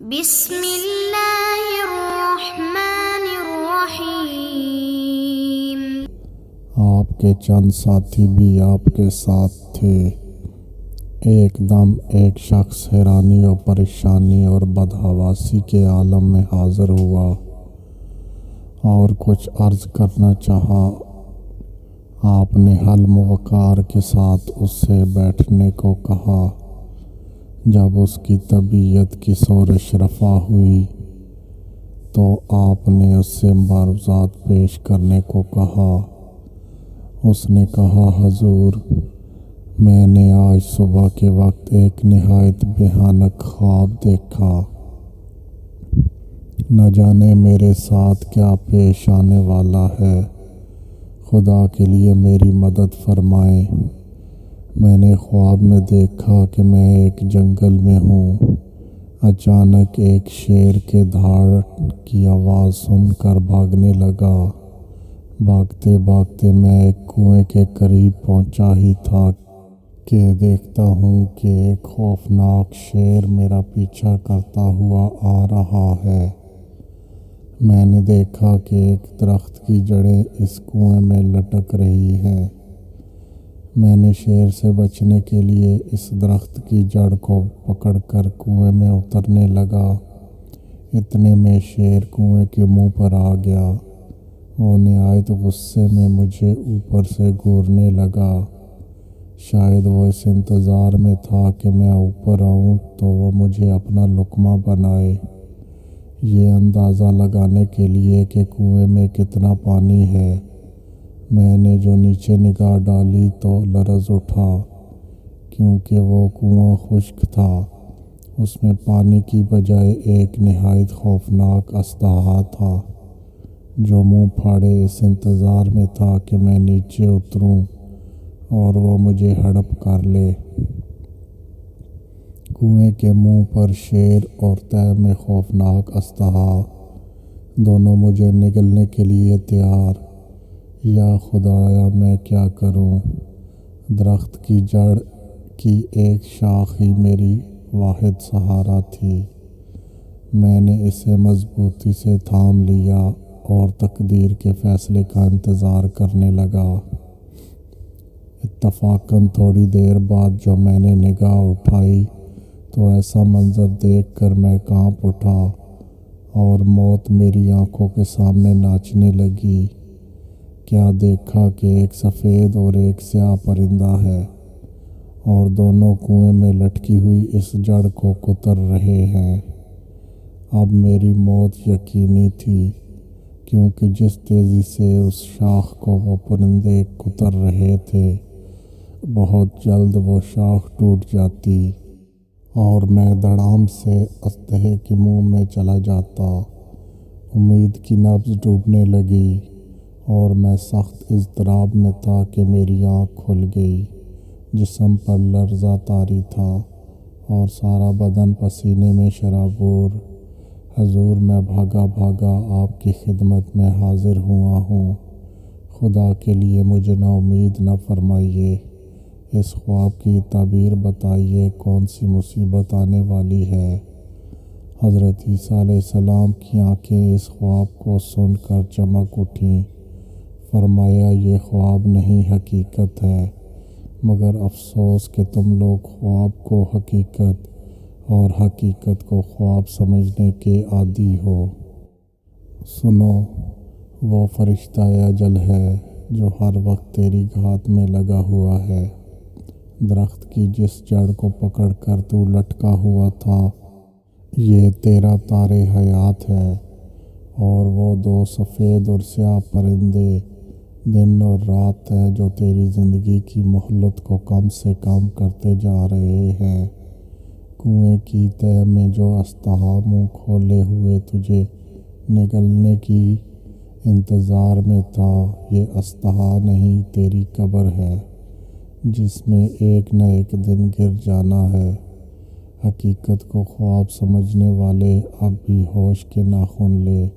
بسم اللہ الرحمن الرحیم۔ آپ کے چند ساتھی بھی آپ کے ساتھ تھے۔ ایک دم ایک شخص حیرانی اور پریشانی اور بدحواسی کے عالم میں حاضر ہوا اور کچھ عرض کرنا چاہا۔ آپ نے حلم و وقار کے ساتھ اس سے بیٹھنے کو کہا۔ جب اس کی طبیعت کی سورش رفع ہوئی تو آپ نے اس سے معروضات پیش کرنے کو کہا۔ اس نے کہا، حضور، میں نے آج صبح کے وقت ایک نہایت بھیانک خواب دیکھا۔ نہ جانے میرے ساتھ کیا پیش آنے والا ہے۔ خدا کے لیے میری مدد فرمائیں۔ میں نے خواب میں دیکھا کہ میں ایک جنگل میں ہوں۔ اچانک ایک شیر کے دھاڑ کی آواز سن کر بھاگنے لگا۔ بھاگتے بھاگتے میں ایک کنویں کے قریب پہنچا ہی تھا کہ دیکھتا ہوں کہ ایک خوفناک شیر میرا پیچھا کرتا ہوا آ رہا ہے۔ میں نے دیکھا کہ ایک درخت کی جڑیں اس کنویں میں لٹک رہی ہیں۔ میں نے شیر سے بچنے کے لیے اس درخت کی جڑ کو پکڑ کر کنویں میں اترنے لگا۔ اتنے میں شیر کنویں کے منہ پر آ گیا۔ وہ نہایت غصے میں مجھے اوپر سے گھورنے لگا۔ شاید وہ اس انتظار میں تھا کہ میں اوپر آؤں تو وہ مجھے اپنا لقمہ بنائے، یہ اندازہ لگانے کے لیے کہ کنویں میں کتنا پانی ہے۔ میں نے جو نیچے نگاہ ڈالی تو لرز اٹھا، کیونکہ وہ کنواں خشک تھا۔ اس میں پانی کی بجائے ایک نہایت خوفناک اژدہا تھا جو منہ پھاڑے اس انتظار میں تھا کہ میں نیچے اتروں اور وہ مجھے ہڑپ کر لے۔ کنویں کے منہ پر شیر اور تہہ میں خوفناک اژدہا، دونوں مجھے نگلنے کے لیے تیار۔ یا خدایا، میں کیا کروں؟ درخت کی جڑ کی ایک شاخ ہی میری واحد سہارا تھی۔ میں نے اسے مضبوطی سے تھام لیا اور تقدیر کے فیصلے کا انتظار کرنے لگا۔ اتفاقاً تھوڑی دیر بعد جو میں نے نگاہ اٹھائی تو ایسا منظر دیکھ کر میں کانپ اٹھا اور موت میری آنکھوں کے سامنے ناچنے لگی۔ کیا دیکھا کہ ایک سفید اور ایک سیاہ پرندہ ہے اور دونوں کنویں میں لٹکی ہوئی اس جڑ کو کتر رہے ہیں۔ اب میری موت یقینی تھی، کیونکہ جس تیزی سے اس شاخ کو وہ پرندے کتر رہے تھے، بہت جلد وہ شاخ ٹوٹ جاتی اور میں دھڑام سے اژدہے کے منہ میں چلا جاتا۔ امید کی نبض ڈوبنے لگی اور میں سخت اضطراب میں تھا کہ میری آنکھ کھل گئی۔ جسم پر لرزہ طاری تھا اور سارا بدن پسینے میں شرابور۔ حضور، میں بھاگا بھاگا آپ کی خدمت میں حاضر ہوا ہوں۔ خدا کے لیے مجھے نا امید نہ فرمائیے۔ اس خواب کی تعبیر بتائیے، کون سی مصیبت آنے والی ہے؟ حضرت عیسیٰ علیہ السلام کی آنکھیں اس خواب کو سن کر چمک اٹھیں۔ فرمایا، یہ خواب نہیں، حقیقت ہے، مگر افسوس کہ تم لوگ خواب کو حقیقت اور حقیقت کو خواب سمجھنے کے عادی ہو۔ سنو، وہ فرشتہ اجل ہے جو ہر وقت تیری گھات میں لگا ہوا ہے۔ درخت کی جس جڑ کو پکڑ کر تو لٹکا ہوا تھا، یہ تیرا تار حیات ہے، اور وہ دو سفید اور سیاہ پرندے دن اور رات ہے جو تیری زندگی کی مہلت کو کم سے کم کرتے جا رہے ہیں۔ کنویں کی تہہ میں جو اژدہا منہ کھولے ہوئے تجھے نگلنے کی انتظار میں تھا، یہ اژدہا نہیں، تیری قبر ہے، جس میں ایک نہ ایک دن گر جانا ہے۔ حقیقت کو خواب سمجھنے والے اب بھی ہوش کے ناخن لے۔